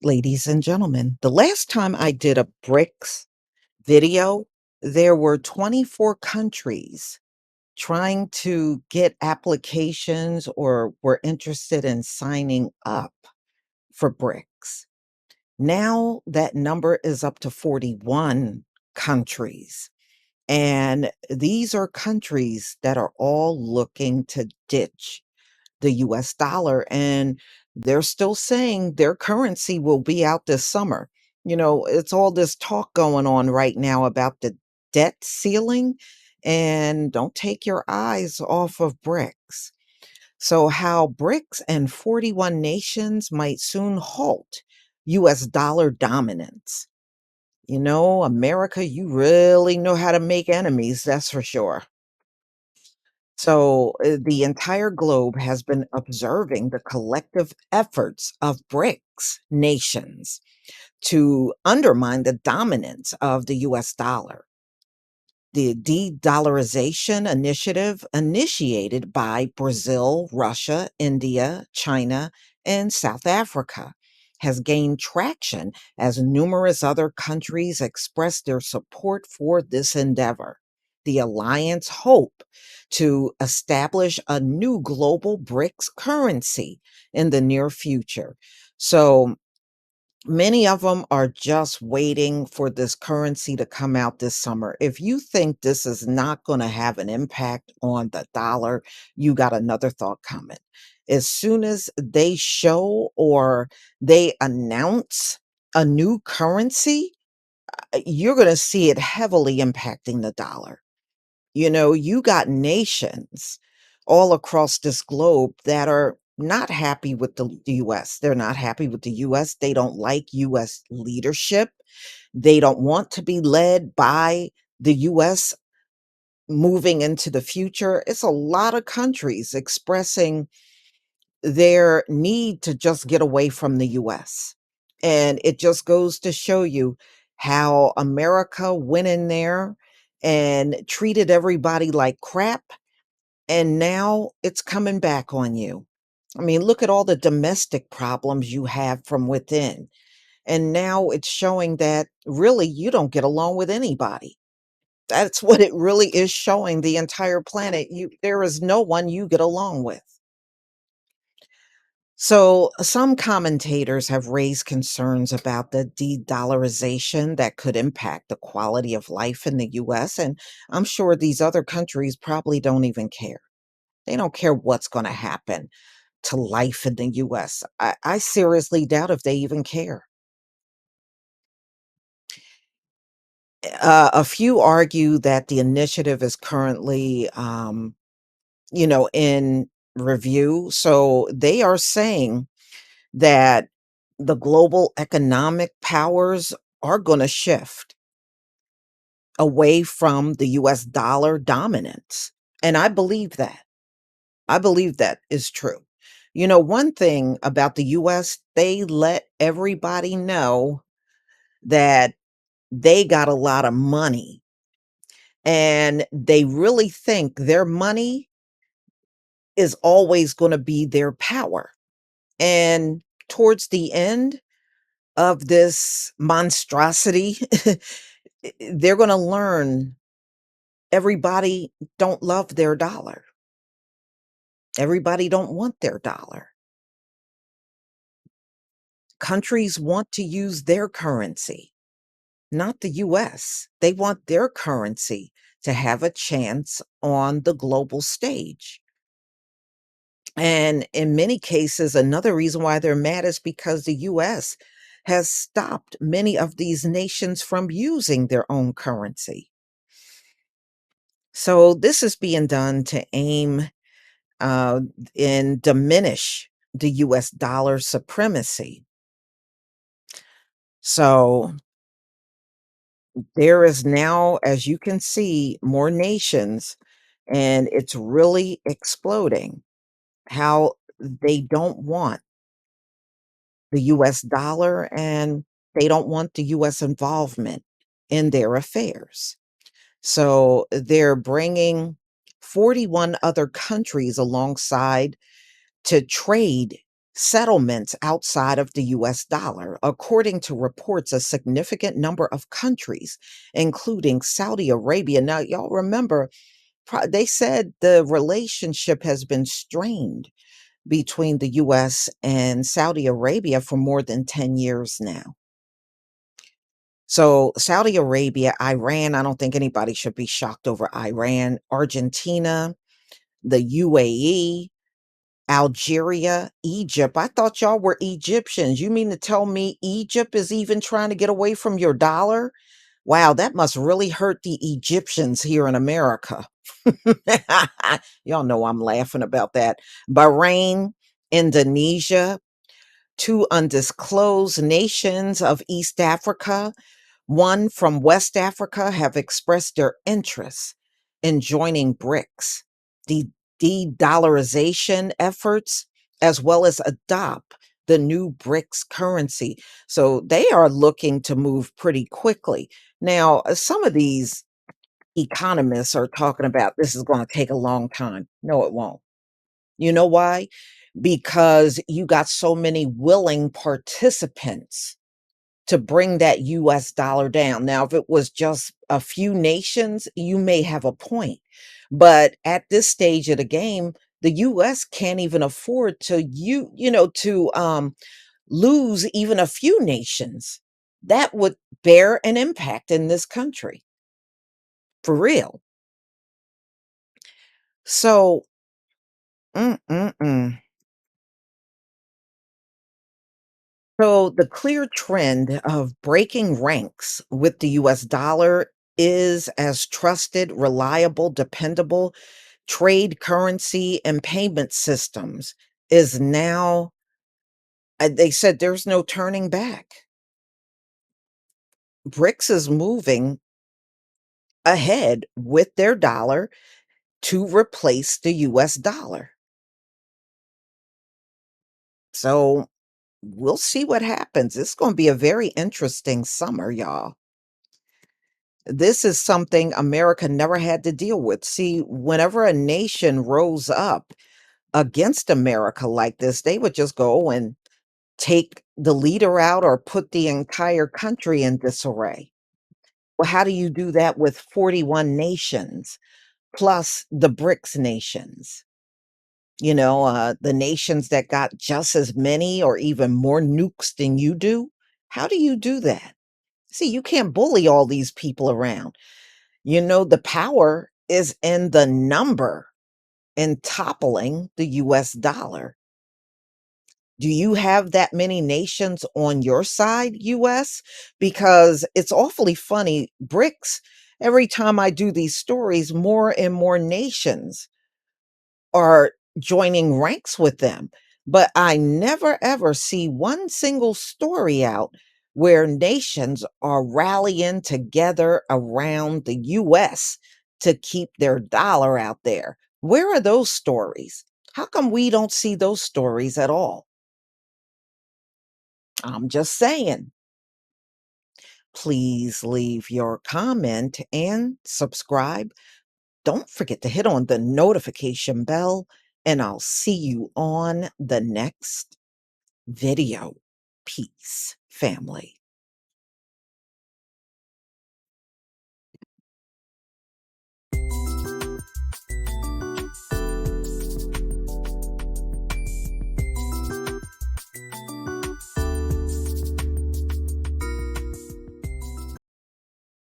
Ladies and gentlemen, the last time I did a BRICS video, there were 24 countries trying to get applications or were interested in signing up for BRICS. Now that number is up to 41 countries. And these are countries that are all looking to ditch the US dollar, and they're still saying their currency will be out this summer. It's all this talk going on right now about the debt ceiling, and don't take your eyes off of BRICS. So, how BRICS and 41 nations might soon halt US dollar dominance. America, you really know how to make enemies, that's for sure. So, the entire globe has been observing the collective efforts of BRICS nations to undermine the dominance of the US dollar. The de dollarization initiative, initiated by Brazil, Russia, India, China, and South Africa, has gained traction as numerous other countries express their support for this endeavor. The alliance hope to establish a new global BRICS currency in the near future. So, many of them are just waiting for this currency to come out this summer. If you think this is not going to have an impact on the dollar, you got another thought coming. As soon as they show or they announce a new currency, you're going to see it heavily impacting the dollar. You got nations all across this globe that are not happy with the US. They're not happy with the US. They don't like US leadership. They don't want to be led by the US moving into the future. It's a lot of countries expressing their need to just get away from the US. And it just goes to show you how America went in there and treated everybody like crap, and now it's coming back on you. I mean, look at all the domestic problems you have from within. And now it's showing that really you don't get along with anybody. That's what it really is showing the entire planet. There is no one you get along with. So, some commentators have raised concerns about the de dollarization that could impact the quality of life in the US. And I'm sure these other countries probably don't even care. They don't care what's going to happen to life in the US. I seriously doubt if they even care. A few argue that the initiative is currently, in review. So they are saying that the global economic powers are going to shift away from the US dollar dominance. And I believe that. I believe that is true. One thing about the US, they let everybody know that they got a lot of money, and they really think their money is always going to be their power. And towards the end of this monstrosity, they're going to learn everybody don't love their dollar. Everybody don't want their dollar. Countries want to use their currency, not the US. They want their currency to have a chance on the global stage. And in many cases, another reason why they're mad is because the US has stopped many of these nations from using their own currency. So this is being done to aim uh, and diminish the US dollar supremacy. So there is now, as you can see, more nations, and it's really exploding how they don't want the US dollar, and they don't want the US involvement in their affairs. So they're bringing 41 other countries alongside to trade settlements outside of the US dollar. According to reports, a significant number of countries, including Saudi Arabia. Now, y'all remember, they said the relationship has been strained between the US and Saudi Arabia for more than 10 years now. So, Saudi Arabia, Iran, I don't think anybody should be shocked over Iran, Argentina, the UAE, Algeria, Egypt. I thought y'all were Egyptians. You mean to tell me Egypt is even trying to get away from your dollar? Wow, that must really hurt the Egyptians here in America. Y'all know I'm laughing about that. Bahrain, Indonesia, two undisclosed nations of East Africa, one from West Africa, have expressed their interest in joining BRICS, the de-dollarization efforts, as well as adopt the new BRICS currency. So they are looking to move pretty quickly. Now, some of these economists are talking about this is going to take a long time. No, it won't. You know why? Because you got so many willing participants to bring that US dollar down. Now, if it was just a few nations, you may have a point. But at this stage of the game, the US can't even afford to lose even a few nations. That would bear an impact in this country. For real. So, mm-mm-mm. So the clear trend of breaking ranks with the US dollar is as trusted, reliable, dependable trade currency and payment systems is now, they said there's no turning back. BRICS is moving ahead with their dollar to replace the US dollar. So we'll see what happens. It's going to be a very interesting summer, y'all. This is something America never had to deal with. See, whenever a nation rose up against America like this, they would just go and take the leader out or put the entire country in disarray. Well, how do you do that with 41 nations plus the BRICS nations? The nations that got just as many or even more nukes than you do. How do you do that? See, you can't bully all these people around. The power is in the number in toppling the US dollar. Do you have that many nations on your side, US? Because it's awfully funny. BRICS, every time I do these stories, more and more nations are joining ranks with them. But I never ever see one single story out where nations are rallying together around the US to keep their dollar out there. Where are those stories? How come we don't see those stories at all? I'm just saying. Please leave your comment and subscribe. Don't forget to hit on the notification bell, and I'll see you on the next video. Peace, family.